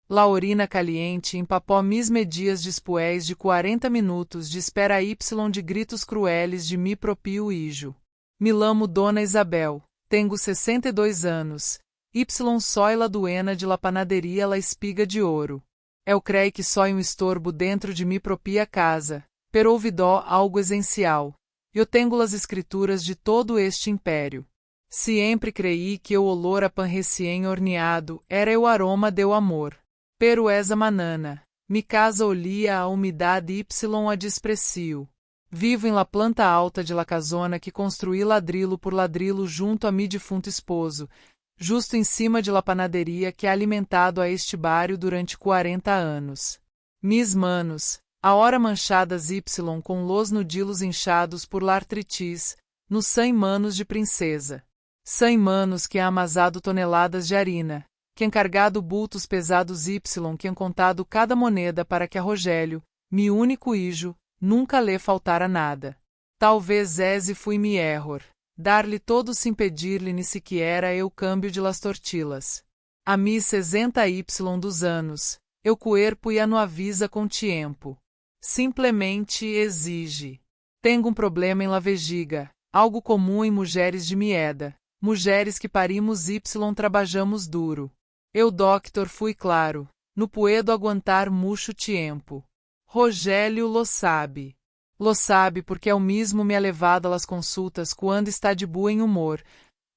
La urina caliente empapó mis medias después de 40 minutos de espera y de gritos crueles de mi propio hijo. Me lamo Dona Isabel, tenho 62 anos, y soy la duena de la panadería La Espiga de Ouro. Eu creio que soy estorbo dentro de mi propia casa, pero ouvidó algo essencial. Eu tenho as escrituras de todo este império. Sempre creí que o olor a pan recém horneado era o aroma do amor. Pero esa manana, mi casa olía a umidade y a desprecio. Vivo em la planta alta de la casona que construí ladrillo por ladrillo junto a mi defunto esposo, justo em cima de la panaderia que ha alimentado a este barrio durante 40 anos. Mis manos, agora manchadas y com los nudillos inchados por la artritis, nos 100 manos de princesa. 100 manos que ha amasado toneladas de harina, que encargado bultos pesados y que han contado cada moneda para que a Rogério, mi único hijo, nunca lhe faltara nada. Talvez esse fui mi error, dar-lhe todo sem pedir-lhe ni sequer eu câmbio de las tortillas. A mi 60 y dos anos, eu cuerpo e a no avisa com tempo. Simplesmente exige. Tenho problema em la vejiga, algo comum em mulheres de mieda, mulheres que parimos y trabalhamos duro. Eu doctor fui claro, no puedo aguantar mucho tempo. Rogério lo sabe. Lo sabe porque é o mesmo me ha levado a las consultas quando está de buen humor,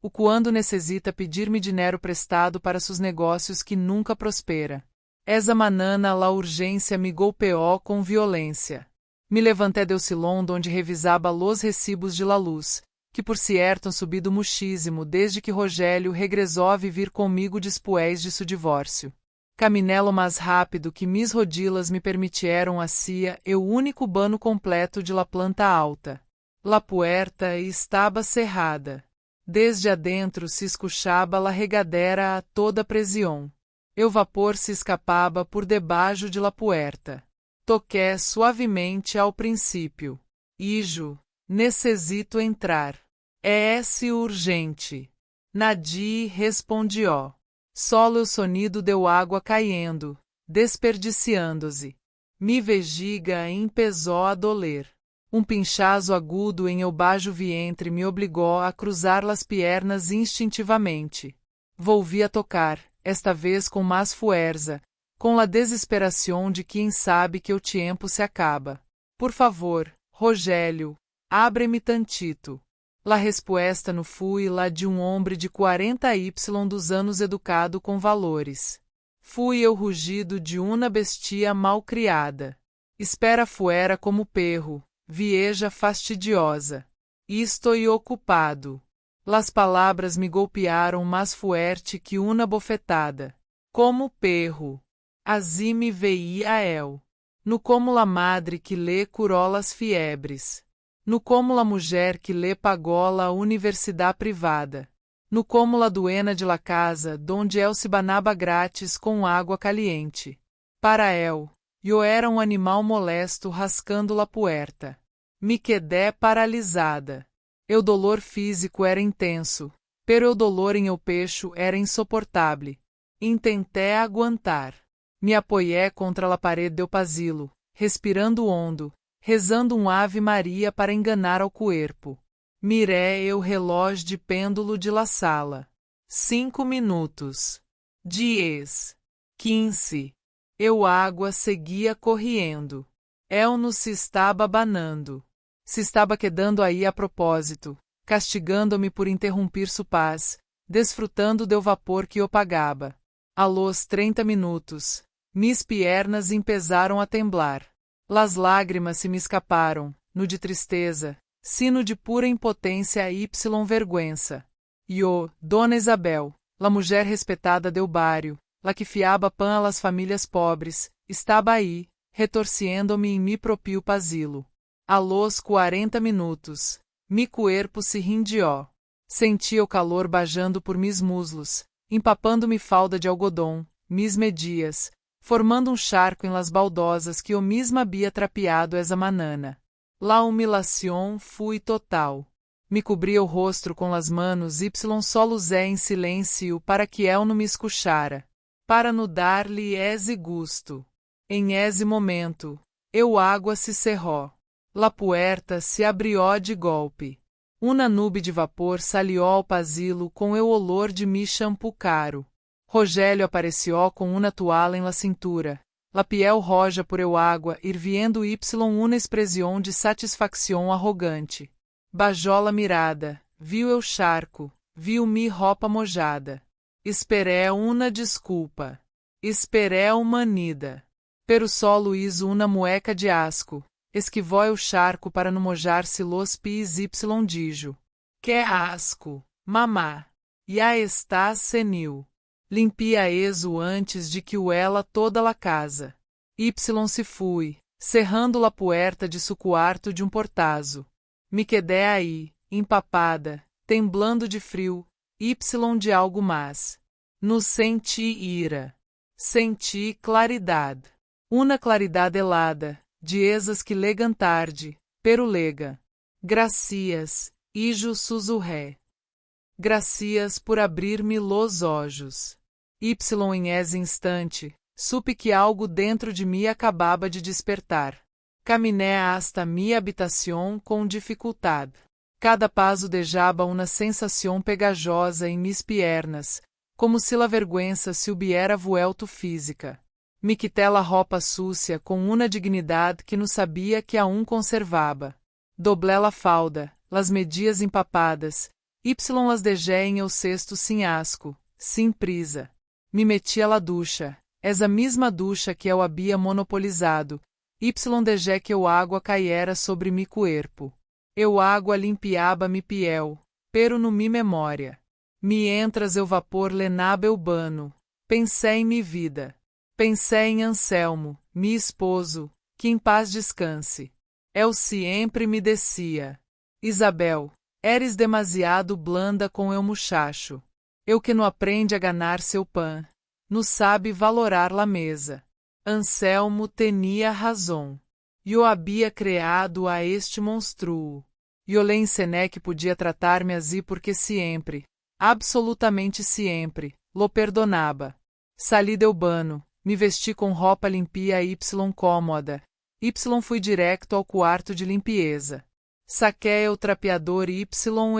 o quando necessita pedir-me dinheiro prestado para seus negócios que nunca prospera. Esa manana la urgência me golpeou com violência. Me levantei del silão onde revisava los recibos de la luz, que por cierto han subido muchísimo desde que Rogério regressou a vivir comigo después de seu divórcio. Caminhei lo mais rápido que mis rodillas me permitieron hacia o único bano completo de la planta alta. La puerta estava cerrada. Desde adentro se escuchava la regadera a toda presión. O vapor se escapava por debaixo de la puerta. Toquei suavemente ao princípio. Hijo, necessito entrar. É urgente. Nadir respondió. Solo o sonido deu água caindo, desperdiciando-se. Mi vejiga empezó a doler. Pinchazo agudo em eu baixo vientre me obrigou a cruzar las piernas instintivamente. Volvi a tocar, esta vez com mais fuerza, com la desesperação de quem sabe que o tempo se acaba. Por favor, Rogério, abre-me tantito. La resposta no fui la de homem de 40 y dos anos educado com valores. Fui eu rugido de uma bestia mal criada. Espera fuera como perro, vieja fastidiosa. Estou ocupado. Las palavras me golpearam mais fuerte que uma bofetada. Como perro. Assim me veía el. No como la madre que lhe curou las fiebres. No como la mulher que lhe pagou la universidade privada. No como la duena de la casa donde el se banaba grátis com água caliente. Para el, eu era animal molesto rascando la puerta. Me quedé paralisada. O dolor físico era intenso, pero o dolor em eu pecho era insuportável. Intentei aguantar. Me apoiei contra la parede do pasillo, respirando hondo, rezando Ave Maria para enganar ao corpo. Mirei o relógio de pêndulo de la sala. 5 minutos. 10. 15. Água seguia correndo. El no se estava banando. Se estava quedando aí a propósito, castigando-me por interromper su paz, desfrutando do vapor que o pagava. A los 30 minutos, mis piernas empezaram a temblar. Las lágrimas se me escaparam, no de tristeza, sino de pura impotência y vergüenza. Yo, Dona Isabel, la mulher respeitada del barrio, la que fiaba pan a las famílias pobres, estava aí, retorciendo-me em mi propio pasillo. A los 40 minutos, mi cuerpo se rindió. Senti o calor bajando por mis muslos, empapando-me falda de algodão, mis medias, formando charco em las baldosas que eu mesma havia trapeado esa manana. La humilación fui total. Me cobri o rosto com las manos y solo usé em silêncio para que el não me escuchara. para no dar-lhe ese gusto. Em ese momento, eu água se cerró. La puerta se abrió de golpe. Una nube de vapor salió ao pasilo com o olor de mi shampoo caro. Rogério apareció com una toalha em la cintura. La piel roja por eu água ir viendo y una expresión de satisfação arrogante. Bajó la mirada, viu eu charco, viu mi roupa mojada. Esperé una desculpa. Esperé manida. Pero solo hizo una mueca de asco. Esquivó eu charco para não mojar-se los pis y dijo. Que asco, mamá. Ya estás senil. Limpia eso antes de que o ela toda la casa. Y se fui, cerrando la puerta de su quarto de portazo. Me quedé aí, empapada, temblando de frio, y de algo mais. No senti ira. Senti claridade. Una claridade helada, de esas que legam tarde, pero lega. Gracias, ijo susurré. Gracias por abrir-me los olhos. Em esse instante, supe que algo dentro de mim acabava de despertar. Caminé hasta mi habitación com dificuldade. Cada paso dejaba uma sensação pegajosa em mis piernas, como se la vergüenza se hubiera vuelto física. Me quité la roupa sucia com uma dignidade que não sabia que aún conservava. Doblé la falda, las medias empapadas, las dejé em el cesto sem asco, sem prisa. Me meti a la ducha, essa mesma ducha que eu havia monopolizado, dejé que o água caiera sobre mi cuerpo. Eu água limpiaba mi piel, pero no mi memória. Mientras eu vapor lenaba eu bano, pensei em mi vida. Pensei em Anselmo, mi esposo, que em paz descanse. Eu sempre me descia. Isabel, eres demasiado blanda com eu muchacho. Eu que não aprende a ganar seu pão, não sabe valorar la mesa. Anselmo tinha razão. Eu havia criado a este monstruo. Eu lhe ensinei que podia tratar-me assim porque sempre, absolutamente sempre, lo perdonava. Sali del bano. Me vesti com roupa limpia y cômoda. Fui direto ao quarto de limpeza. Saquei o trapeador y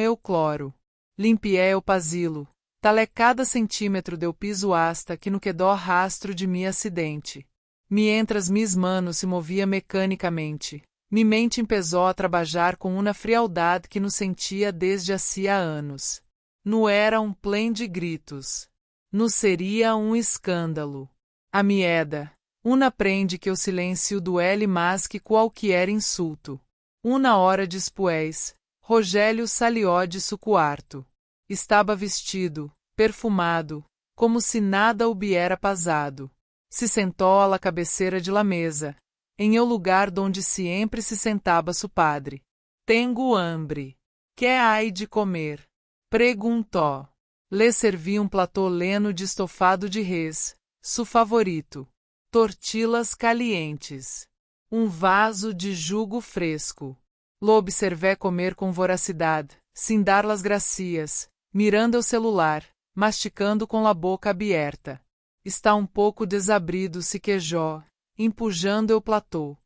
eu cloro. Limpiei o pasilo. Talé cada centímetro del piso hasta que no quedó rastro de mi acidente. Mientras mis manos se movia mecanicamente, mi mente empezó a trabalhar com uma frialdade que não sentia desde hacía anos. Não era pleno de gritos. Não seria escândalo. A mieda. Una aprende que o silêncio duele mais que qualquer insulto. Una hora después, Rogério salió de su quarto. Estava vestido, perfumado, como se nada hubiera pasado. Se sentou à la cabeceira de la mesa, em el lugar donde sempre se sentava su padre. Tengo hambre. Que hay de comer? Perguntou. Le servi platô leno de estofado de res, su favorito. Tortillas calientes. Vaso de jugo fresco. Lo observé comer com voracidade, sem dar las gracias, mirando o celular, masticando com a boca aberta. Está pouco desabrido, se quejó, empujando o platô.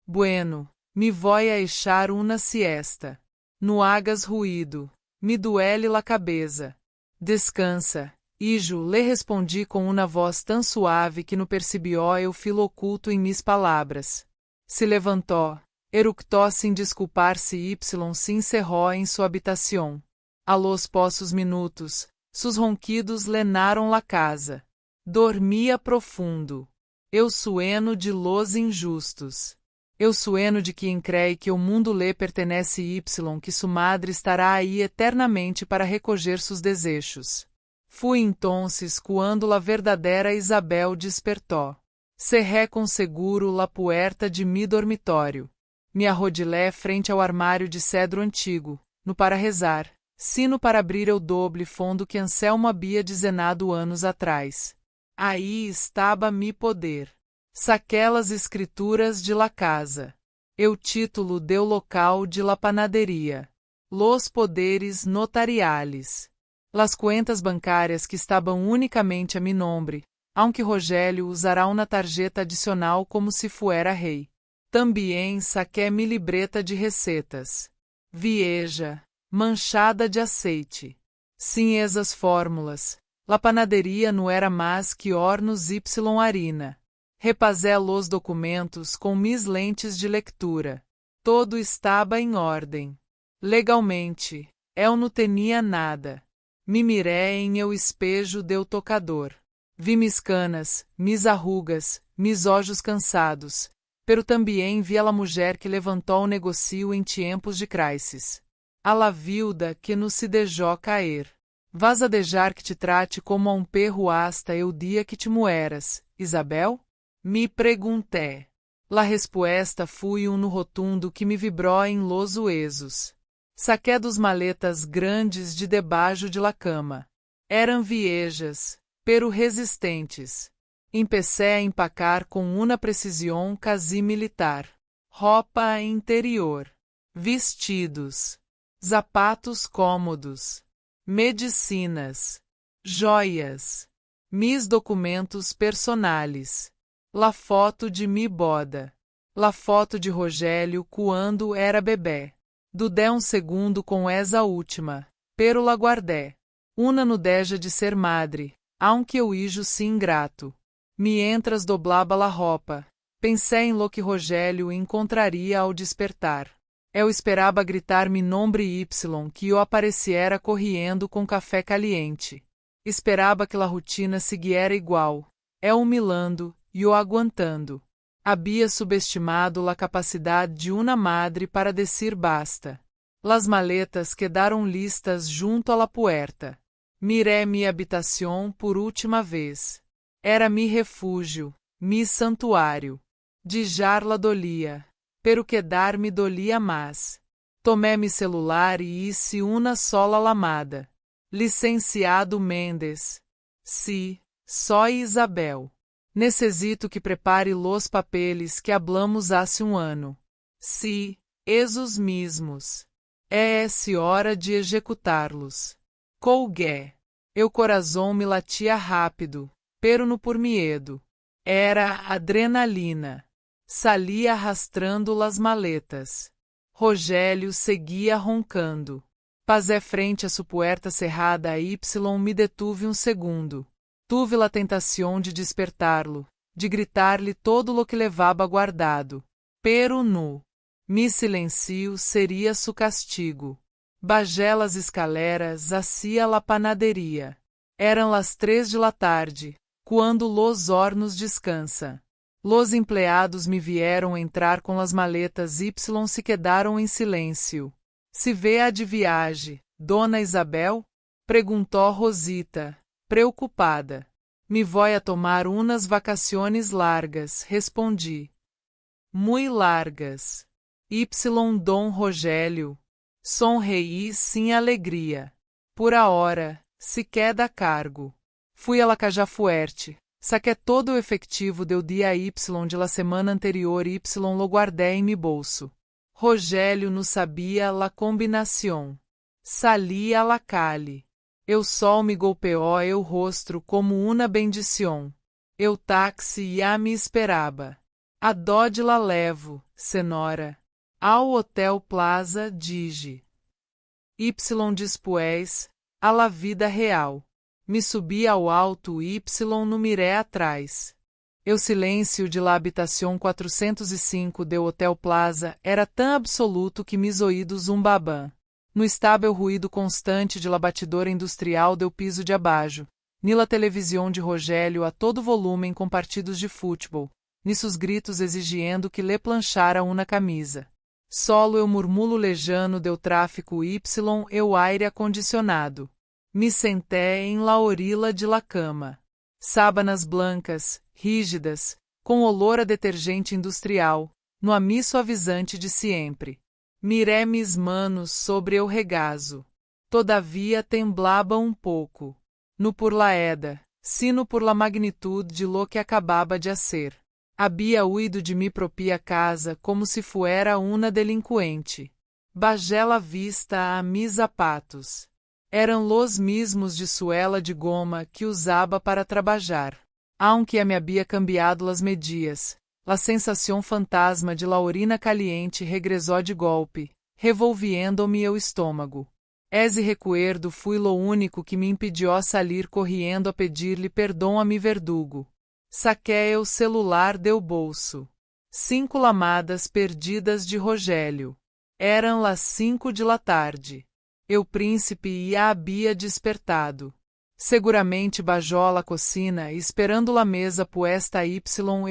Bueno, me voy a echar una siesta. No hagas ruído, me duele la cabeça. Descansa. Ijo, lhe respondi com uma voz tão suave que não percebió o filo oculto em mis palavras. Se levantou, eructó sem desculpar-se y se encerró em sua habitação. A los poços minutos, sus ronquidos lenaram la casa. Dormia profundo. Eu sueno de los injustos. Eu sueno de quem crê que o mundo lhe pertenece y que sua madre estará aí eternamente para recoger seus desejos. Fui entonces quando la verdadeira Isabel despertó. Cerré com seguro la puerta de mi dormitório. Me arrodilé frente ao armário de cedro antigo, no para rezar, sino para abrir o doble fundo que Anselmo havia dezenado anos atrás. Aí estava mi poder. Saquelas escrituras de la casa. Eu título del local de la panaderia. Los poderes notariales. Las cuentas bancárias que estavam unicamente a mi nombre, aunque Rogério usará uma tarjeta adicional como se fuera rei. Também saqué mi libreta de receitas. Vieja, manchada de aceite. Sim, esas fórmulas. La panaderia não era mais que hornos y harina. Repasé los documentos com mis lentes de leitura. Todo estava em ordem. Legalmente, eu não tinha nada. Me miré em eu espejo deu tocador. Vi mis canas, mis arrugas, mis ojos cansados. Pero também vi a mulher que levantou o negocio em tempos de crisis. A la viuda que nos se deixou cair. Vas a deixar que te trate como a perro hasta el dia que te mueras, Isabel? Me perguntei. La resposta foi no rotundo que me vibrou em los huesos. Saqué dos maletas grandes de debaixo de la cama. Eram viejas, pero resistentes. Empecé a empacar com uma precisão quase militar. Roupa interior. Vestidos. Sapatos cômodos. Medicinas. Joias. Mis documentos personales. La foto de mi boda. La foto de Rogério quando era bebê. Dudé segundo com essa última, pero la guardé. Una no deja de ser madre, aunque eu ijo se ingrato. Mientras doblaba la roupa, pensei em lo que Rogério encontraria ao despertar. Eu esperava gritar mi nombre Y que eu apareciera corriendo com café caliente. Esperava que la rotina seguiera igual, eu milando e o aguantando. Havia subestimado la capacidade de uma madre para dizer basta. Las maletas quedaram listas junto a la puerta. Miré mi habitación por última vez. Era mi refúgio, mi santuário. Dijar la dolia, pero quedar me dolia mais. Tomé mi celular e hice uma sola lamada. Licenciado Mendes. Sí, soy Isabel. Necessito que prepare los papeles que hablamos hace ano. Sí, esos mismos. É hora de executá-los. Colgué. Eu coração me latia rápido, pero no por miedo. Era adrenalina. Salia arrastando las maletas. Rogério seguia roncando. Pasé frente a sua puerta cerrada a Y me detuve segundo. Tuve la tentação de despertar-lo, de gritar-lhe todo lo que levava guardado. Pero no. Mi silencio seria su castigo. Bajé las escaleras hacia la panaderia. Eram las 3 de la tarde, quando los hornos descansa. Los empleados me vieram entrar com las maletas Y se quedaram em silêncio. Se vê a de viagem, Dona Isabel? Perguntou Rosita, preocupada. Me vou a tomar unas vacaciones largas, respondi. Muy largas. Y Dom Rogério. Sonreí sem alegria. Por a hora, se queda cargo. Fui a la Cajafuerte. Saqué todo o efectivo del dia Y de la semana anterior Y lo guardé em mi bolso. Rogério não sabia la combinação. Salí a la calle. Eu sol me golpeou eu rosto como uma bendição. Eu táxi já me esperava. A dó de la levo, senhora. Ao Hotel Plaza Digi. Y después, a la vida real. Me subi ao alto Y no miré atrás. O silêncio de la habitação 405 do Hotel Plaza era tão absoluto que mis oídos babam. No estava o ruído constante de la batidora industrial do piso de abaixo, ni la televisão de Rogério a todo volume com partidos de futebol, ni sus gritos exigindo que le planchara uma camisa. Solo eu murmulo lejano do tráfico Y e o aire acondicionado. Me senté em la orilla de la cama. Sábanas blancas, rígidas, com olor a detergente industrial, no ami suavizante de sempre. Miré mis manos sobre o regazo. Todavia temblava pouco. No por la eda, sino por la magnitude de lo que acabava de ser. Había huido de mi propia casa como se fuera una delinquente. Bajé la vista a mis zapatos. Eram los mismos de suela de goma que usava para trabalhar. Aunque me había cambiado las medias, la sensación fantasma de la orina caliente regresó de golpe, revolviendo-me o estômago. Esse recuerdo fui lo único que me impediu sair correndo a pedir-lhe perdão a mi verdugo. Saquei o celular do bolso. 5 lamadas perdidas de Rogério. Eram las 5 de la tarde. O príncipe a havia despertado. Seguramente bajou la cocina, esperando la mesa puesta y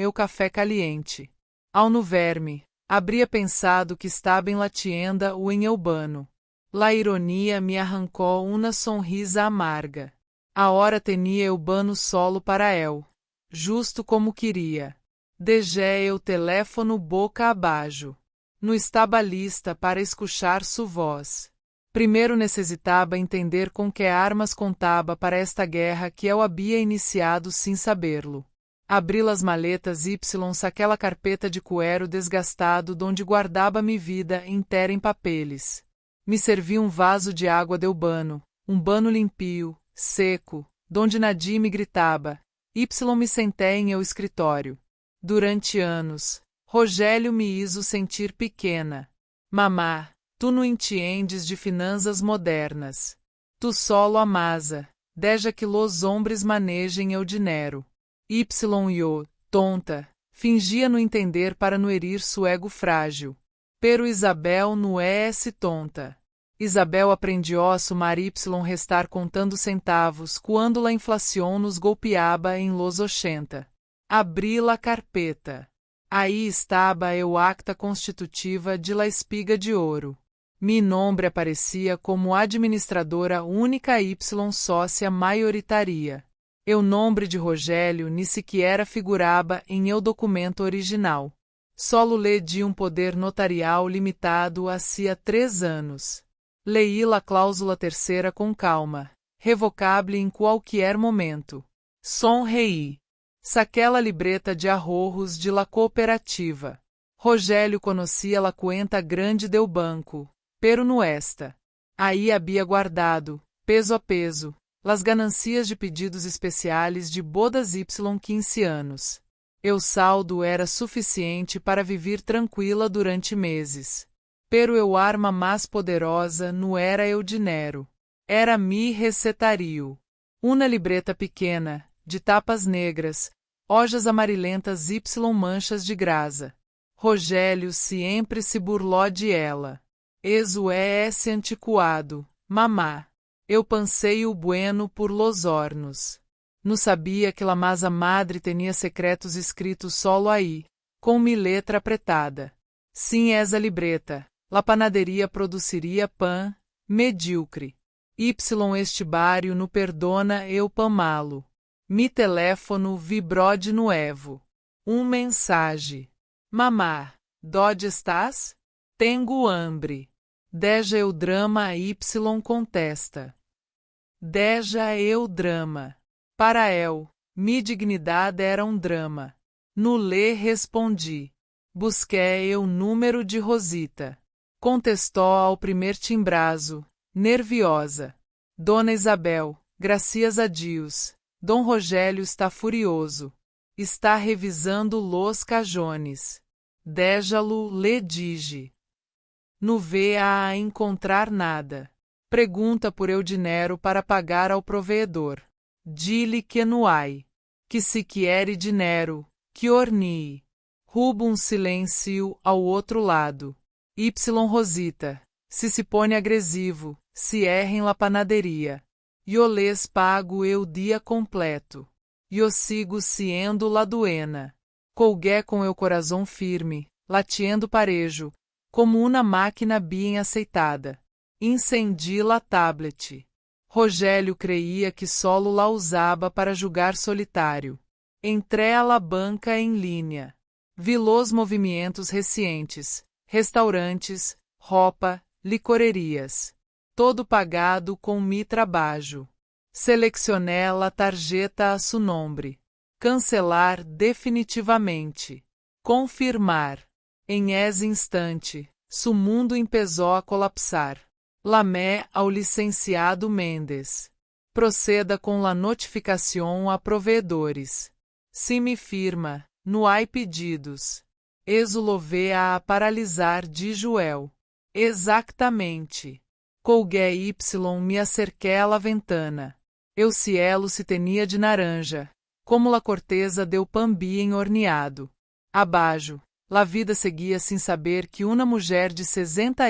o café caliente. Ao no ver-me, habria pensado que estava em la tienda ou em Albano. La ironia me arrancou uma sonrisa amarga. A hora tenia Albano solo para el, justo como queria. Deixei o teléfono boca abaixo. Não estava lista para escuchar sua voz. Primeiro necessitava entender com que armas contava para esta guerra que eu havia iniciado sem saberlo. Abri las maletas y aquela carpeta de cuero desgastado donde guardava mi vida inteira em papeles. Me servi vaso de água de Albano, bano limpio, seco, donde Nadim me gritava. Me sentei em eu escritório. Durante anos, Rogério me hizo sentir pequena. Mamá, tu não entiendes de finanças modernas. Tu solo amasa, deja que los hombres manejem o dinheiro. Eu, tonta, fingia não entender para não herir su ego frágil. Pero Isabel não é esse tonta. Isabel aprendió a sumar restar contando centavos quando la inflação nos golpeava em los 80. Abri la carpeta. Aí estava o acta constitutiva de la espiga de ouro. Mi nombre aparecia como administradora única y sócia maioritaria. O nome de Rogério ni sequer figurava em el documento original. Solo lhe di poder notarial limitado hacía 3 anos. Leí la cláusula terceira com calma, revocable em qualquer momento. Sonreí. Saquei la libreta de ahorros de la cooperativa. Rogério conhecia la cuenta grande del banco, pero no esta. Aí havia guardado, peso a peso, las ganancias de pedidos especiais de bodas y 15 anos. O saldo era suficiente para viver tranquila durante meses. Pero o arma mais poderosa não era o dinheiro. Era mi recetario. Uma libreta pequena, de tapas negras, hojas amarelentas y manchas de grasa. Rogério sempre se burlou de ela. Eso é esse antiquado, mamá. Eu pensei o bueno por los hornos. Não sabia que la masa madre tinha secretos escritos solo aí, com mi letra apretada. Sim, essa libreta. La panaderia produziria pão, medíocre. Este bário no perdona eu pão malo. Mi teléfono vibrou de nuevo. Mensagem. Mamá, ¿dónde estás? Tengo hambre. Deja eu drama y contesta. Deja eu drama. Para el, mi dignidade era drama. No lhe respondi. Busquei o número de Rosita. Contestou ao primeiro timbrazo, nerviosa. Dona Isabel, gracias a Deus. Dom Rogério está furioso. Está revisando los cajones. Déjalo lhe dije. Não vê a encontrar nada. Pergunta por eu dinheiro para pagar ao provedor. Dile que não há. Que se quiere dinheiro, que ornie. Rubo silêncio ao outro lado. Rosita, se põe agressivo, se erra em la panaderia. Yo les pago eu dia completo. Yo sigo siendo la duena. Colgué com eu coração firme, latiendo parejo, como uma máquina bem aceitada. Incendi la tablet. Rogério creia que solo la usava para jogar solitário. Entrei a la banca em linha. Vi los movimentos recentes. Restaurantes, roupa, licorerias. Todo pagado com mi trabalho. Seleccioné la tarjeta a su nombre. Cancelar definitivamente. Confirmar. Em esse instante, su mundo empezou a colapsar. Lamé ao licenciado Mendes. Proceda com la notificação a provedores. Se me firma, no ai pedidos. Exulove a paralisar de Joel. Exactamente. Colgué y me acerqué a la ventana. Eu cielo se tenia de naranja, como la corteza deu pambi horneado. Abaixo, la vida seguia sem saber que uma mulher de 60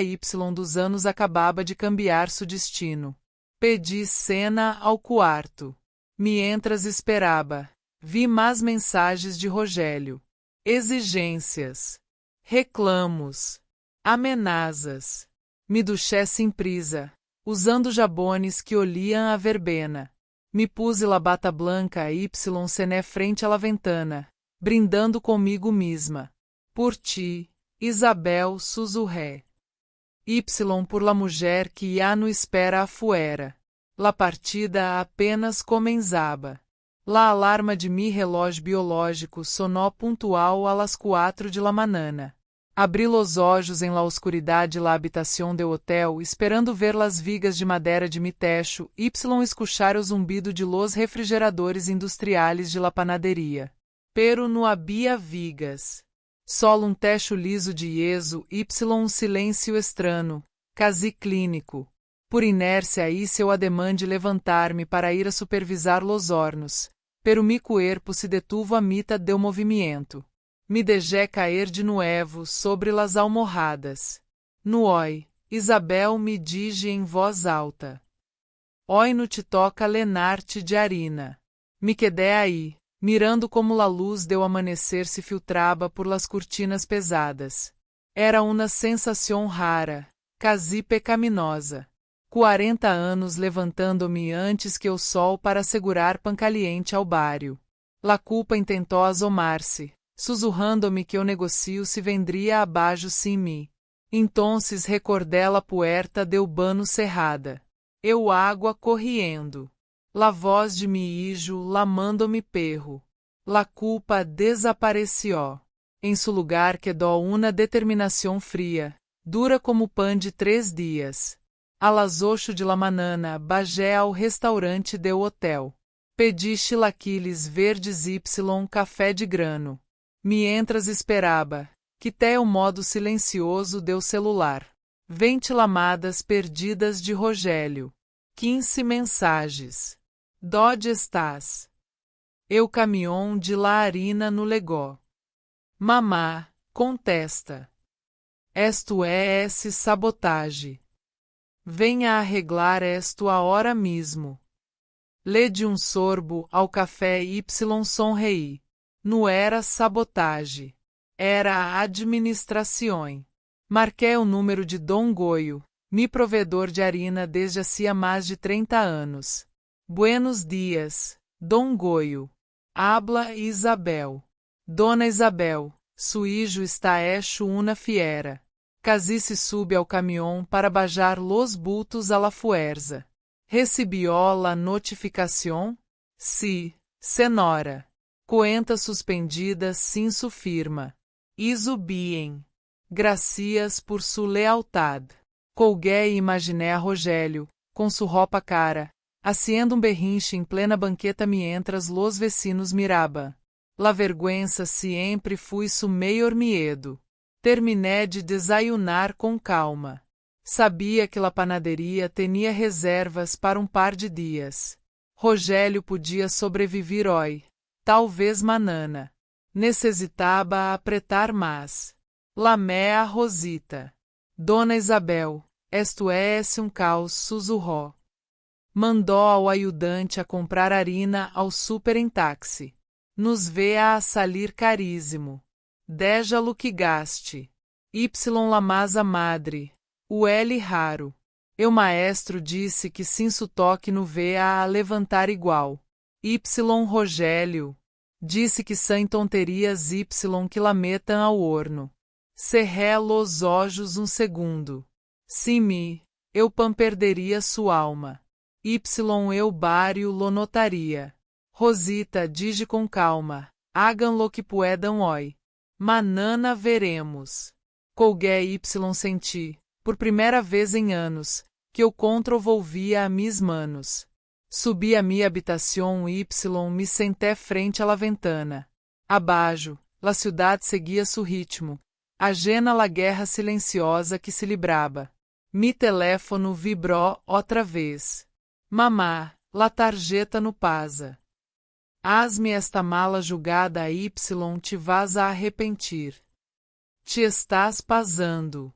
dos anos acabava de cambiar seu destino. Pedi cena ao quarto. Mientras esperava, vi mais mensagens de Rogério. Exigências. Reclamos. Amenazas. Me duché sem prisa, usando jabones que oliam a verbena. Me puse la bata blanca cené frente à la ventana, brindando comigo mesma. Por ti, Isabel sussurré. Por la mulher que já no espera afuera. La partida apenas comenzaba. La alarma de mi relógio biológico sonó pontual a las 4 de la manana. Abri los olhos em la oscuridade la habitação do hotel, esperando ver las vigas de madeira de mi techo, escuchar o zumbido de los refrigeradores industriales de la panaderia. Pero no había vigas. Solo techo liso de yeso, silêncio estranho, quasi clínico. Por inércia hice o ademán de levantar-me para ir a supervisar los hornos, pero mi cuerpo se detuvo a mitad del movimento. Me deixé cair de nuevo sobre las almohadas. Nuoi, Isabel me dije em voz alta. Oi no te toca lenar-te de harina. Me quedé aí, mirando como la luz do amanhecer se filtraba por las cortinas pesadas. Era uma sensação rara, quasi pecaminosa. 40 anos levantando-me antes que o sol para segurar pan caliente ao bário. La culpa intentou asomar-se, sussurrando-me que o negocio se vendria abaixo sem mim. Entonces recordé la puerta del bano cerrada. Eu água corriendo. La voz de mi hijo lamando-me perro. La culpa desapareció. Em su lugar quedó una determinação fria, dura como pan de 3 dias. A las 8 de la manana bajé ao restaurante del hotel. Pedi chilaquiles verdes café de grano. Mientras esperava, quitei o modo silencioso do celular. 20 lamadas perdidas de Rogério. 15 mensagens. Dónde estás? Eu caminhão de la harina no legó. Mamá, contesta. Esto é sabotagem. Venha arreglar esto agora mesmo. Lê de sorbo ao café sonrei. Não era sabotagem. Era a administração. Marquei o número de Dom Goio, mi provedor de harina desde há mais de 30 anos. Buenos dias, Dom Goio. Habla Isabel. Dona Isabel, su hijo está hecho una fiera. Casi se sube ao caminhão para bajar los bultos a la fuerza. Recibió la notificación? Sí, senhora. Cuentas suspendidas sin su firma. Iso bien. Gracias por su lealtad. Colguei e imaginei a Rogério, com sua roupa cara, haciendo berrinche em plena banqueta mientras los vecinos miraban. La vergüenza siempre fui su maior miedo. Terminé de desayunar com calma. Sabia que la panaderia tinha reservas para par de dias. Rogério podia sobreviver hoje, talvez manana. Necessitava apretar mais. Lamé a Rosita. Dona Isabel, esto é caos, sussurró. Mandou ao ajudante a comprar harina ao super em táxi. Nos vê a salir caríssimo. Deja lo que gaste. La masa madre. O L raro. Eu maestro disse que sem su toque no vê a levantar igual. Rogério. Disse que sem tonterias que la metam ao horno. Cerré los olhos segundo. Sim mi, eu perderia sua alma. Eu bário lo notaria. Rosita dije com calma, hagan lo que puedan hoy. Manana veremos. Colguei senti, por primeira vez em anos, que o control volvia a mis manos. Subi a minha habitação y me senté frente à la ventana. Abaixo, la ciudad seguia seu ritmo. Ajena la guerra silenciosa que se librava. Mi teléfono vibrou outra vez. Mamá, la tarjeta no pasa. Haz-me esta mala julgada a y te vas a arrepentir. Te estás pasando.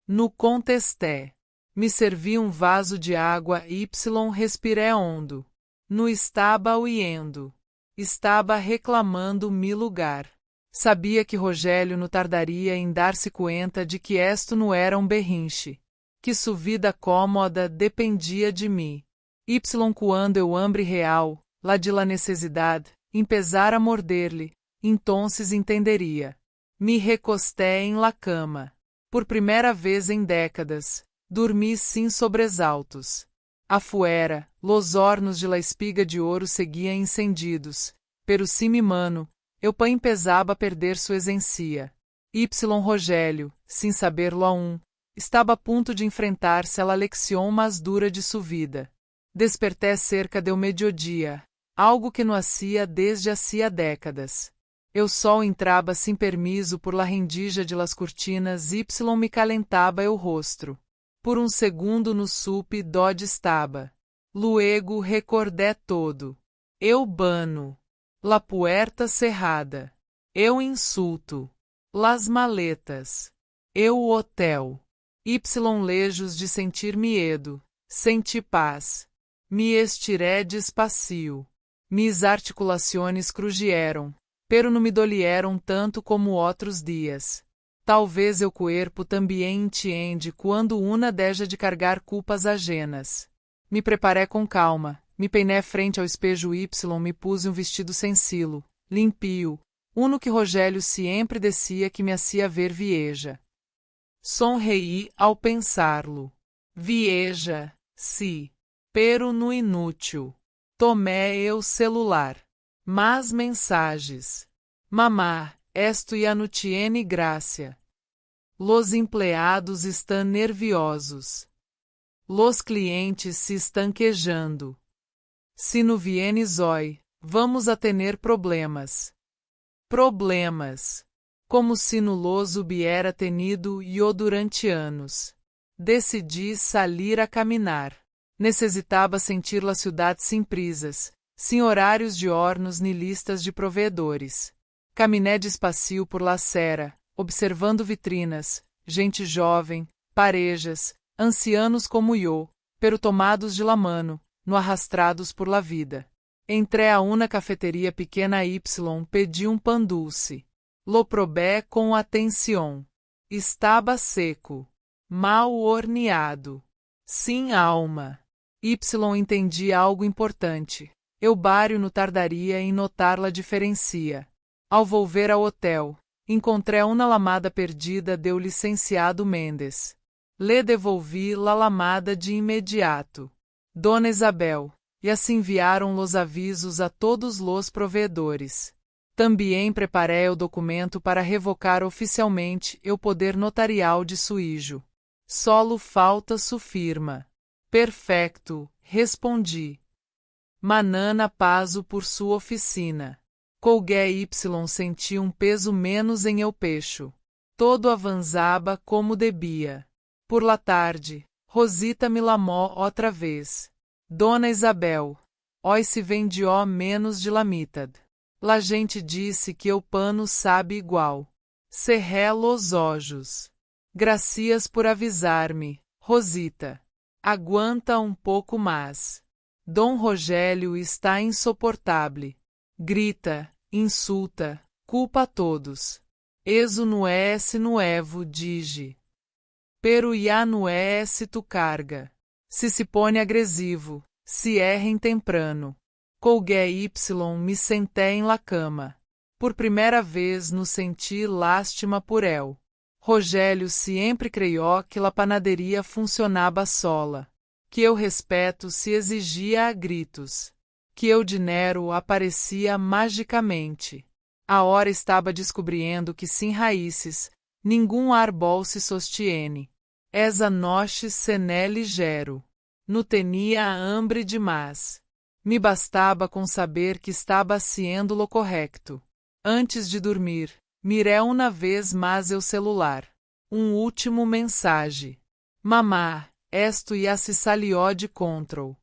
No contesté. Me servi vaso de água y respiré hondo. No estava huyendo. Estava reclamando mi lugar. Sabia que Rogério não tardaria em dar-se conta de que esto não era berrinche. Que sua vida cômoda dependia de mim. Y quando eu hambre real, la de la necessidade, empezar a morder-lhe, entonces entenderia. Me recosté em la cama. Por primeira vez em décadas, dormi sem sobressaltos. Afuera, los hornos de la espiga de ouro seguiam incendidos, pero si mi mano, eu pa empezava a perder sua essência. Y Rogério, sem saberlo aún, estava a ponto de enfrentar-se à lecção mais dura de sua vida. Desperté cerca do meio-dia, algo que não hacía desde hacía décadas. O sol entrava sem permiso por la rendija de las cortinas y me calentava o rosto. Por segundo no supe donde estava. Luego recordé todo. Eu bano. La puerta cerrada. Eu insulto. Las maletas. Eu hotel. Y lejos de sentir medo. Senti paz. Me estiré despacio. Mis articulações crugieram, pero não me dolieram tanto como outros dias. Talvez o corpo também entiende quando uma deixa de carregar culpas ajenas. Me preparei com calma, me peinei frente ao espejo y me pus vestido sencillo, limpio, uno que Rogério sempre descia que me hacía ver vieja. Sonreí ao pensá-lo. Vieja, sí, pero no inútil. Tomé o celular. Mas mensagens. Mamá, esto ya no tiene gracia. Los empleados estão nerviosos. Los clientes se estão quejando. Se no vienes hoy, vamos a tener problemas. Problemas. Como se no los hubiera tenido yo durante anos. Decidi salir a caminar. Necessitava sentir la ciudad sem prisas, sem horários de hornos ni listas de provedores. Caminé despacio por la acera, observando vitrinas, gente jovem, parejas, ancianos como eu, pero tomados de la mano, no arrastrados por la vida. Entrei a uma cafeteria pequena y pedi pão dulce. Lo probé com atenção. Estava seco, mal horneado, sem alma. Y entendi algo importante. Eubário não tardaria em notar la diferencia. Ao volver ao hotel, encontrei uma lamada perdida do licenciado Mendes. Le devolvi la lamada de imediato. Dona Isabel, e assim enviaram los avisos a todos los provedores. Também preparei o documento para revocar oficialmente o poder notarial de Suíjo. Solo falta su firma. Perfecto, respondi. Manana passo por sua oficina. Colgué y senti peso menos em eu pecho. Todo avançava como debia. Por la tarde, Rosita me lamou outra vez. Dona Isabel, hoy se vendió menos de la mitad. La gente disse que o pano sabe igual. Cerré los olhos. Gracias por avisar-me, Rosita. Aguanta pouco mais. Dom Rogério está insuportável. Grita, insulta, culpa a todos. Eso no es nuevo, dije. Pero ya no es tu carga. Se põe agressivo, se erra temprano. Colgué y me sentei em la cama. Por primeira vez no senti lástima por el. Rogério sempre creyó que la panaderia funcionava sola, que o respeto se exigia a gritos, que o dinheiro aparecia magicamente. A hora estava descobrindo que sem raízes, nenhum árbol se sostiene. Esa noche se né ligero. não tenia hambre demais. Me bastava com saber que estava haciendo lo correcto. Antes de dormir, miré uma vez mais o celular. Último mensagem. Mamá, esto ya se salió de control.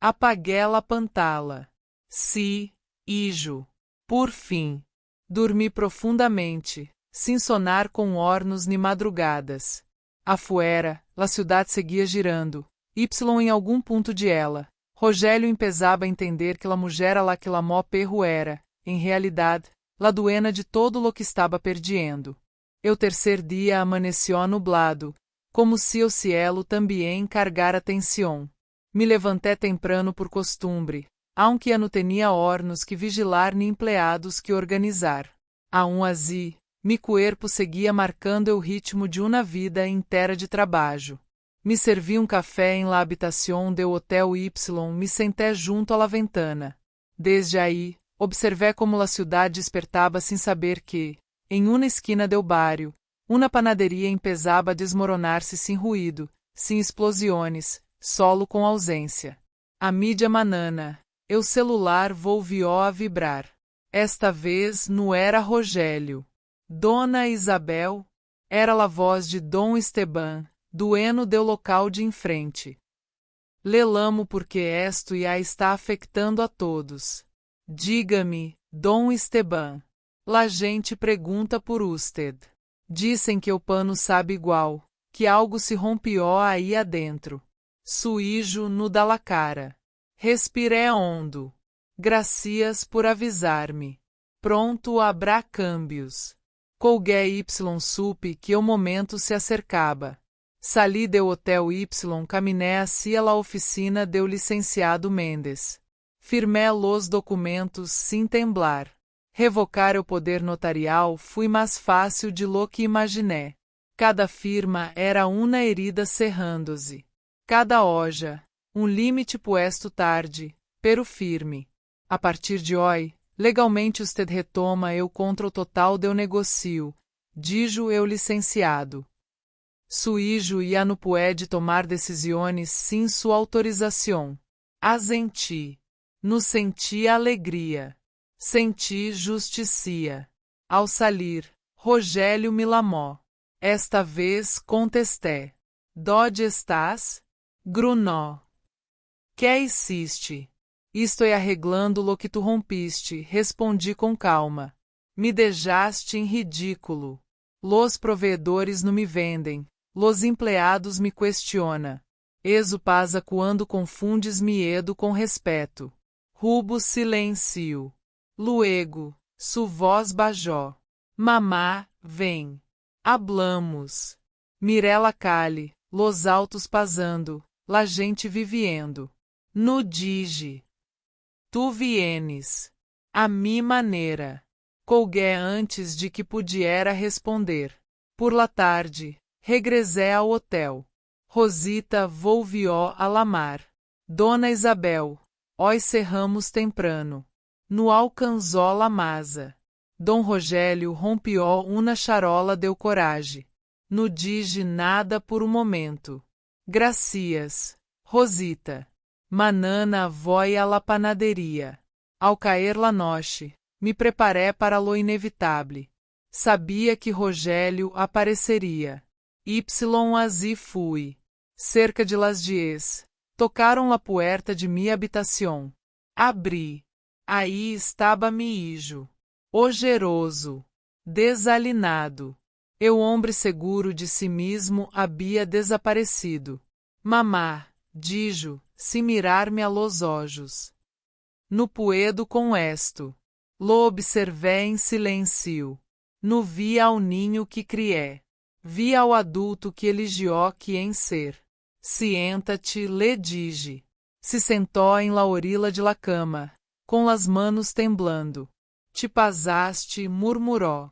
Apagué la pantalla. Sí, hijo. Por fim. Dormi profundamente, sem sonar com hornos ni madrugadas. Afuera, la ciudad seguia girando. Y em algum ponto de ela. Rogério empezava a entender que la mulher a la que la mó perro era, em realidade, la duena de todo lo que estava perdiendo. O terceiro dia amaneció nublado, como se o cielo também cargara tensión. Me levanté temprano por costumbre, aunque ya no tenía hornos que vigilar ni empleados que organizar. Aún así, mi cuerpo seguia marcando o ritmo de uma vida inteira de trabalho. Me servi café em la habitación del Hotel Y, me senté junto a la ventana. Desde aí, observé como la ciudad despertaba sem saber que, em uma esquina del barrio, uma panaderia empezaba a desmoronar-se sem ruído, sem explosões, solo com ausência. A mídia manana, o celular volvió a vibrar. Esta vez não era Rogério. Dona Isabel, era a voz de Dom Esteban, dueno do local de enfrente. Lelamo porque esto ya está afectando a todos. Diga-me, Dom Esteban. La gente pergunta por usted. Dizem que o pano sabe igual, que algo se rompió aí adentro. Su hijo no dá la cara. Respiré hondo. Gracias por avisar-me. Pronto habrá câmbios. Colgué Y supe que o momento se acercava. Sali do Hotel Y, caminé hacia la oficina do licenciado Mendes. Firmé los documentos sem temblar. Revocar o poder notarial foi mais fácil de lo que imaginé. Cada firma era uma herida cerrando-se. Cada hoja, limite puesto tarde, pero firme. A partir de hoje, legalmente usted retoma o control total do negocio, dijo o licenciado. Su hijo ya no puede tomar decisões sem sua autorização. Assenti. No senti alegria. Senti justicia. Ao salir, Rogério me lamó. Esta vez contesté. Dónde estás? Grunó. Que hiciste? Estou arreglando lo que tu rompiste, respondi com calma. Me deixaste em ridículo. Los proveedores não me vendem. Los empleados me questiona. Eso pasa quando confundes miedo com respeto. Rubo silencio. Luego, su voz bajó. Mamá, vem. Hablamos. Mirela cale, los autos pasando, la gente viviendo. No dije. Tu vienes. A mi maneira. Colgué antes de que pudiera responder. Por la tarde, regressé ao hotel. Rosita volvió a lamar. Dona Isabel, hoy cerramos temprano. No alcanzó la masa. Dom Rogério rompió uma charola deu coragem. No dije nada por um momento. Gracias, Rosita. Manana voy a la panaderia. Ao cair la noche, me preparé para lo inevitável. Sabia que Rogério apareceria. Así fui. Cerca de las 10. Tocaram la puerta de minha habitação. Abri. Aí estava mi hijo. Ojeroso. Desalinado. O homem seguro de si mesmo havia desaparecido. Mamá, dijo, sem mirar-me a los olhos. No puedo com esto. Lo observé em silêncio. No vi ao ninho que crié. Vi ao adulto que eligió que em ser. Sienta-te, le dije. Se sentou em la orilla de la cama, com las manos temblando. Te pasaste, murmuró.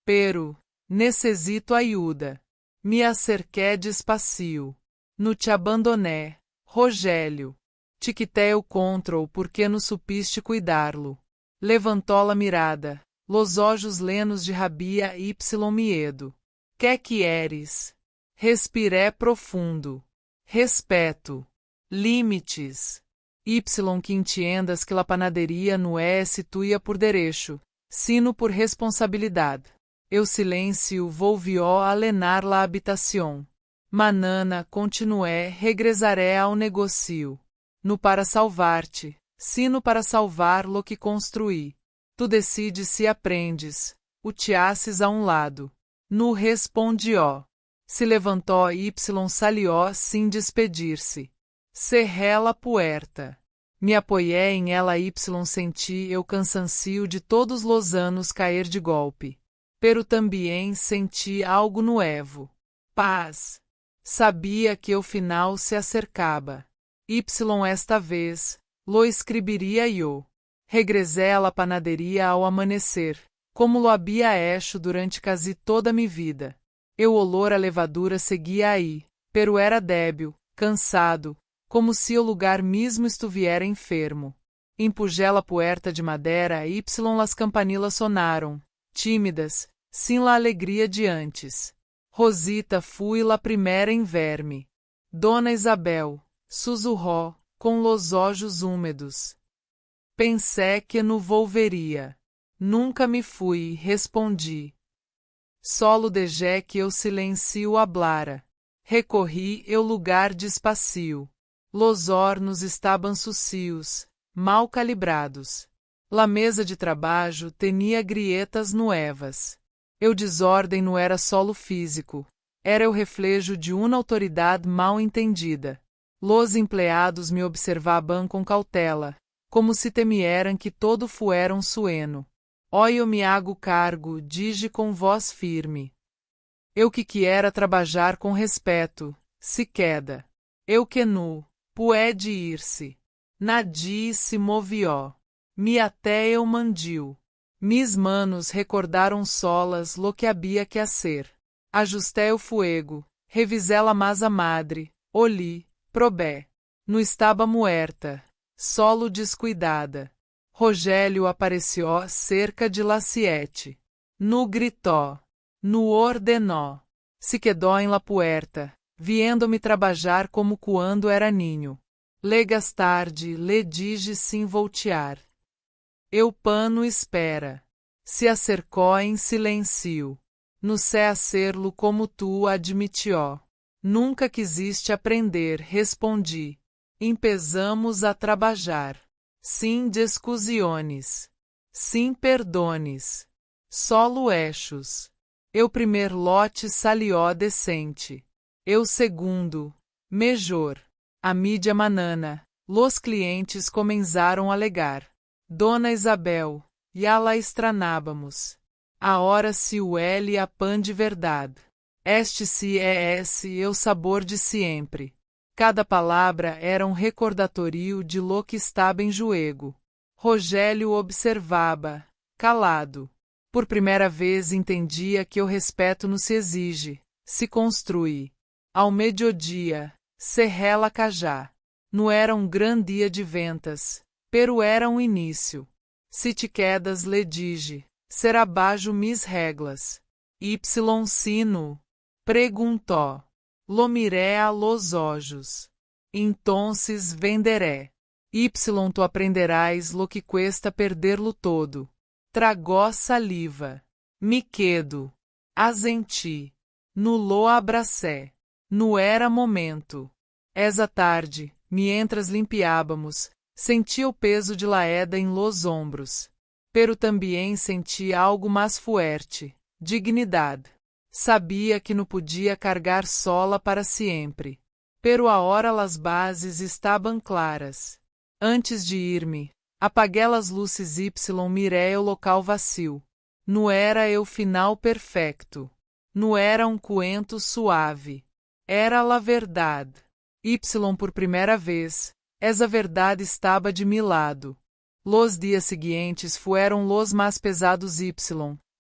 Pero, necessito ajuda. Me acerqué despacio. No te abandoné, Rogério. Te quitei o control porque no supiste cuidar-lo. Levantou la mirada, los olhos lenos de rabia y miedo. Que quieres? Respiré profundo. respeto, limites. Y que entiendas que la panaderia não é tuya por derecho, sino por responsabilidade. Eu silêncio volvió a alenar la habitación. Manana, continué, regresaré ao negocio. No para salvar-te, sino para salvar lo que construí. Tu decides se aprendes, o te haces a lado. No respondió. Se levantou Y salió sem despedir-se. Cerré la puerta. Me apoiei em ela Y senti eu cansancio de todos los anos cair de golpe. Pero também senti algo nuevo. Paz. Sabia que o final se acercaba. Y esta vez, lo escribiria eu. Regressé à la panaderia ao amanhecer, como lo havia hecho durante quase toda minha vida. O olor à levadura seguia aí, pero era débil, cansado, como se o lugar mesmo estuviera enfermo. Empujé la puerta de madeira Y las campanilas sonaram, tímidas, sem la alegria de antes. Rosita fui la primeira em ver-me. Dona Isabel, sussurrou, com los olhos úmidos. Pensé que no volveria. Nunca me fui, respondi. Solo desde que eu silencio hablara. Recorri ao lugar despacio. Los hornos estaban sucios, mal calibrados. La mesa de trabalho tinha grietas nuevas. O desordem não era solo físico, era o reflejo de uma autoridade mal entendida. Los empleados me observaban com cautela, como se temieran que todo fuera um sueno. Hoy eu me hago cargo, dije com voz firme. Eu que quiera trabalhar com respeto, se queda. Eu que nu, puede ir-se. Nadie se movió. Me até eu mandiu. Mis manos recordaram solas lo que havia que hacer. Ajusté o fuego, revisé la masa madre, olí, probé. No estaba muerta, solo descuidada. Rogério apareció cerca de las 7. No gritó. No ordenó. Se quedó em la puerta, viendo-me trabalhar como quando era niño. Legas tarde, le dije sem voltear. Eu pano espera. Se acercou em silêncio. No sé hacerlo como tu admitió. Nunca quisiste aprender, respondi. Empezamos a trabalhar. Sem discusiones. Sem perdones. Solo eixos. Eu primeiro lote salió decente. Eu segundo. Melhor. A mídia manana. Los clientes começaram a alegar. Dona Isabel, ya la estranávamos. A hora se o L a pan de verdade. Este se é esse o sabor de sempre. Cada palavra era um recordatorio de lo que estava em joego. Rogério observava, calado. Por primeira vez entendia que o respeito não se exige, se construi. Ao meio-dia, cerré la cajá. Não era um grande dia de ventas, pero era um início. Se te quedas, le dije, será bajo mis reglas. Y sino? Perguntou. Lo miré a los ojos. Entonces venderé. Y tu aprenderás lo que cuesta perderlo todo. Tragó saliva. Me quedo. Assenti. No lo abracé. No era momento. Essa tarde, mientras limpiábamos, senti o peso de laeda em los ombros. Pero também senti algo mais fuerte, dignidade. Sabia que não podia cargar sola para sempre. Pero agora las bases estaban claras. Antes de ir-me, apaguei las luzes Y, mirei o local vazio. Não era o final perfeito. Não era um cuento suave. Era la verdade. Y por primeira vez, essa verdade estava de mi lado. Los dias seguintes fueron los mais pesados Y,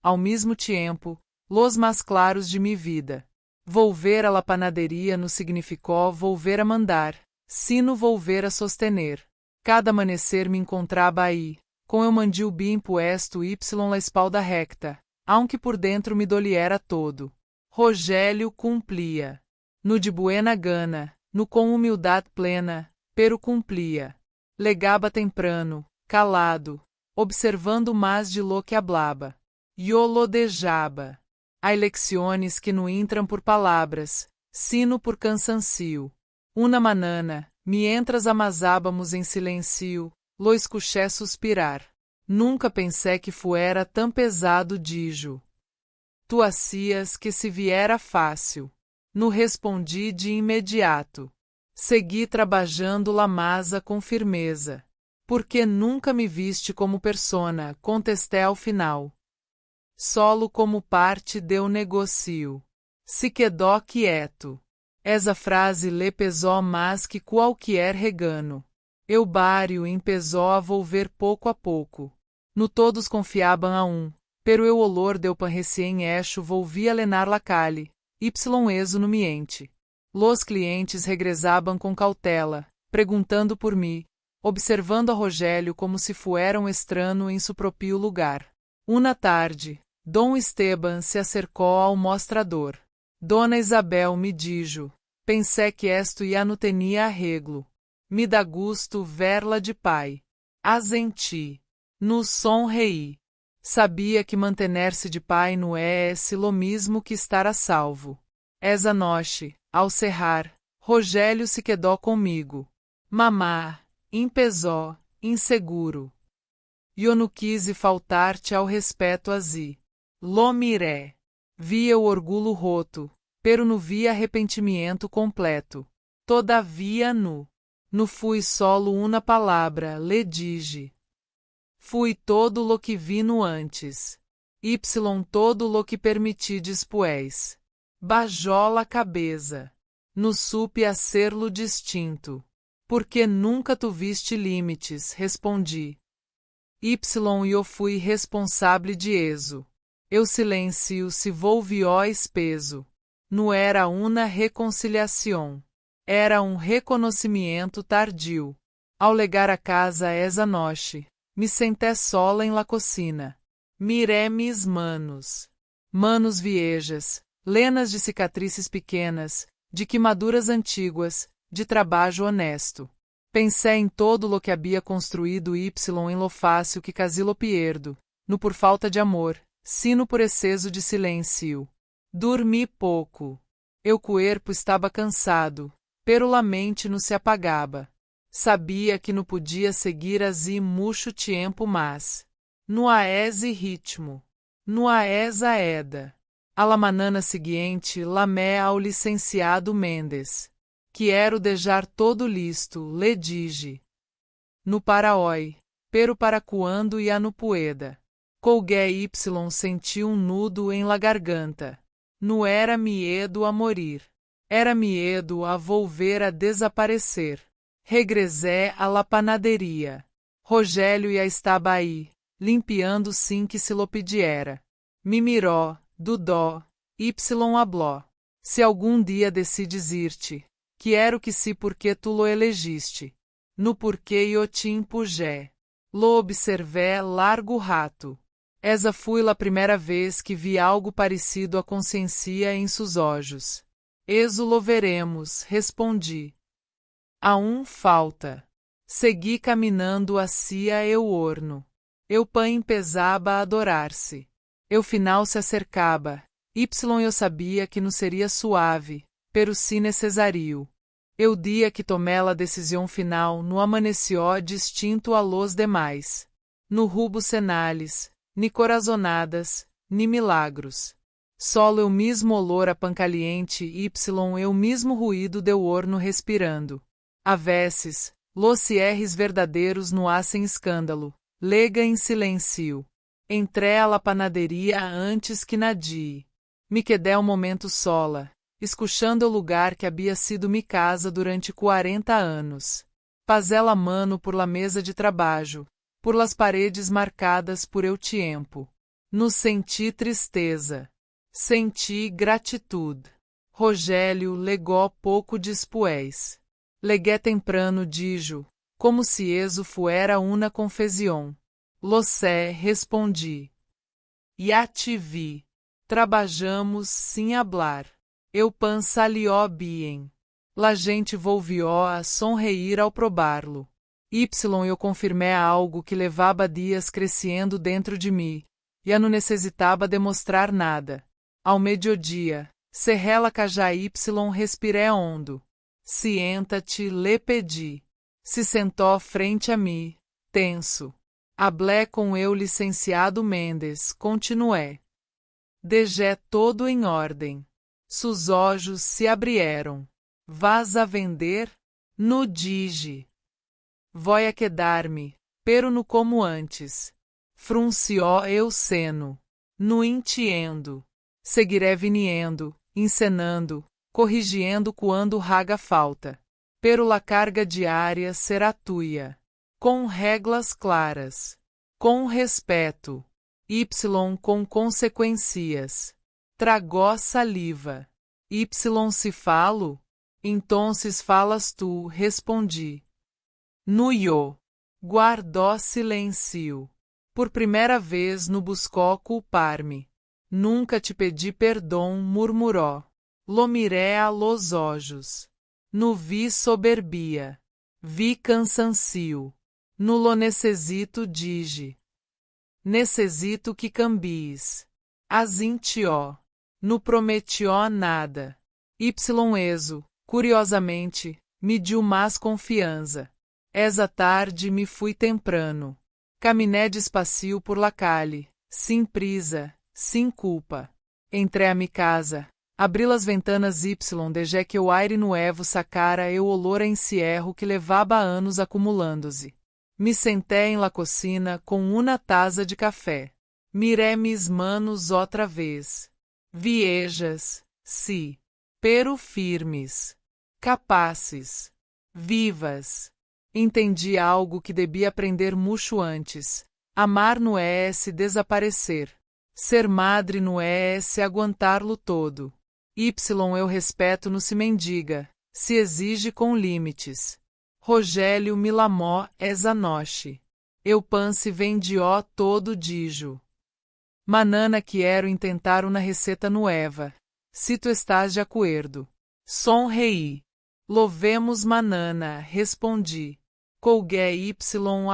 ao mesmo tempo, los mais claros de mi vida. Volver a la panaderia não significou volver a mandar, sino volver a sostener. Cada amanhecer me encontrava aí, com o mandil bem puesto Y la espalda recta, aunque por dentro me doliera todo. Rogério cumplia. No de buena gana, no com humildade plena, pero cumplia. Legaba temprano, calado, observando mais de lo que hablaba. Yo lo dejaba. Há lecciones que não entram por palavras, sino por cansancio. Una manana, mientras amasábamos em silencio, lo escuché suspirar. Nunca pensei que fuera tão pesado, dijo. Tu hacías que se viera fácil. No respondi de imediato. Segui trabalhando la masa com firmeza. Porque nunca me viste como persona, contestei ao final. Solo como parte de negocio. Se quedó quieto. Essa frase lhe pesou mais que qualquer regano. Eubário empezou a volver pouco a pouco. No todos confiavam a pero eu olor deu pan recém-hecho volvia lenar la calle, exo no miente. Los clientes regresavam com cautela, perguntando por mim, observando a Rogério como se fuera estranho em su propio lugar. Una tarde, Dom Esteban se acercou ao mostrador. Dona Isabel me dijo, pensei que esto ya no tenia arreglo. Me dá gusto verla de pai. Assenti. No sonreí. Sabia que mantener-se de pai não é lo mesmo que estar a salvo. Essa noite, ao cerrar, Rogério se quedou comigo. Mamá, empezó, inseguro. Eu não quis faltar-te ao respeito assim. Lo miré. Via o orgulho roto, pero não via arrependimento completo. Todavia no fui solo uma palavra, le dije. Fui todo lo que vi no antes. Y todo lo que permiti después. Bajó la cabeça. No supe hacerlo distinto. Porque nunca tuviste limites, respondi. Eu fui responsável de eso. Eu silencio se volvió espeso. Não era uma reconciliação. Era reconhecimento tardio. Ao legar a casa essa noite, me senté sola em la cocina. Miré mis manos. Manos viejas, lenas de cicatrizes pequenas, de queimaduras antiguas, de trabalho honesto. Pensei em todo lo que havia construído em lo fácil que casilo pierdo, no por falta de amor, sino por excesso de silêncio. Dormi pouco. Eu corpo estava cansado, pero la mente não se apagava. Sabia que não podia seguir assim muito tempo mas. No há esse ritmo. No há essa eda. A la manana seguinte, lamé ao licenciado Mendes. Quero deixar todo listo, le dije. No para hoy, pero para quando e a no pueda. Colguei senti nudo em la garganta. Não era miedo a morir. Era miedo a volver a desaparecer. Regressé à la panaderia. Rogério já estava aí, limpiando sim que se lo pediera. Me miró, dudó, habló. Se algum dia decides ir-te, quero que se porque tu lo elegiste. No porquê eu te empujé. Lo observé largo rato. Essa foi a primeira vez que vi algo parecido a consciência em seus olhos. Eso lo veremos, respondi. A falta. Segui caminhando hacia eu horno. Eu pan pesava a adorar-se. Eu final se acercava. Eu sabia que não seria suave, pero si necesario. Eu dia que tomei a decisão final no amaneció distinto a los demais. No rubo senales, ni corazonadas, ni milagros. Solo eu mesmo olor a pan caliente eu mesmo ruído de horno respirando. A veces, los cierres verdadeiros no hacen escândalo, lega em silêncio. Entré a la panaderia antes que nadie. Me quedé um momento sola, escuchando o lugar que havia sido mi casa durante 40 anos. Pasé la mano por la mesa de trabalho, por las paredes marcadas por eu tiempo. No senti tristeza. Senti gratitude. Rogério legó pouco después. Legué temprano, dijo, como se eso fuera una confesión. Lo sé, respondi. Ya te vi. Trabajamos sem hablar. Eu pan salió bien. La gente volvió a sonreír ao probarlo. Y eu confirmé algo que levava dias crescendo dentro de mim, e não necessitava demonstrar nada. Ao mediodia, Serrela Cajá Y respiré hondo. Sienta-te, lhe pedi. Se sentou frente a mim, tenso. Hablé com eu licenciado Mendes, continué. Dejé todo em ordem. Sus olhos se abrieram. Vas a vender? No dije. Voy a quedar-me, pero no como antes. Frunció eu seno. No entiendo. Seguiré viniendo, encenando, corrigiendo quando haga falta. Pero la carga diária será tuya. Com reglas claras. Com respeto. Y com consequências. Tragó saliva. Y se falo? Entonces falas tu, respondi. No yo. Guardó silêncio. Por primeira vez no buscó culpar-me. Nunca te pedi perdão, murmuró. Lo miré a los ojos. No vi soberbia. Vi cansancio. No lo necessito dije. Necessito que cambies. Asintió. No prometió nada. Y exo, curiosamente, mediu mais confiança. Essa tarde me fui temprano. Caminé despacio por la calle, sem prisa, sem culpa. Entrei a mi casa, abri las ventanas Y desde que o aire nuevo sacara o olor a encierro que levava anos acumulando-se. Me sentei em la cocina com uma taza de café. Miré mis manos outra vez. Viejas, sí, pero firmes, capazes, vivas. Entendi algo que devia aprender muito antes. Amar não é se desaparecer. Ser madre não é se aguentar-lo todo. Y eu respeto no se mendiga, se exige com limites. Rogério Milamó exanoche. Eu panse vendió todo dijo. Manana quero intentar uma receita nueva. Se tu estás de acordo. Sonreí. Lovemos Manana, respondi. Colgué Y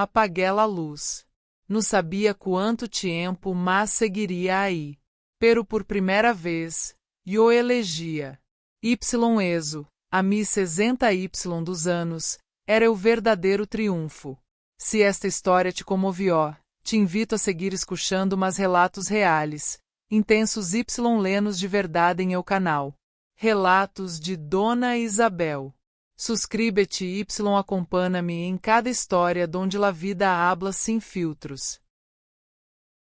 apagué a luz. Não sabia quanto tempo, mas seguiria aí. Pero por primeira vez, eu elegia. Y exo, a mi 60Y dos anos, era o verdadeiro triunfo. Se esta história te comovió, te invito a seguir escuchando mais relatos reais, intensos Y lenos de verdade em meu canal. Relatos de Dona Isabel. Suscríbete Y acompanha-me em cada história donde la vida habla sem filtros.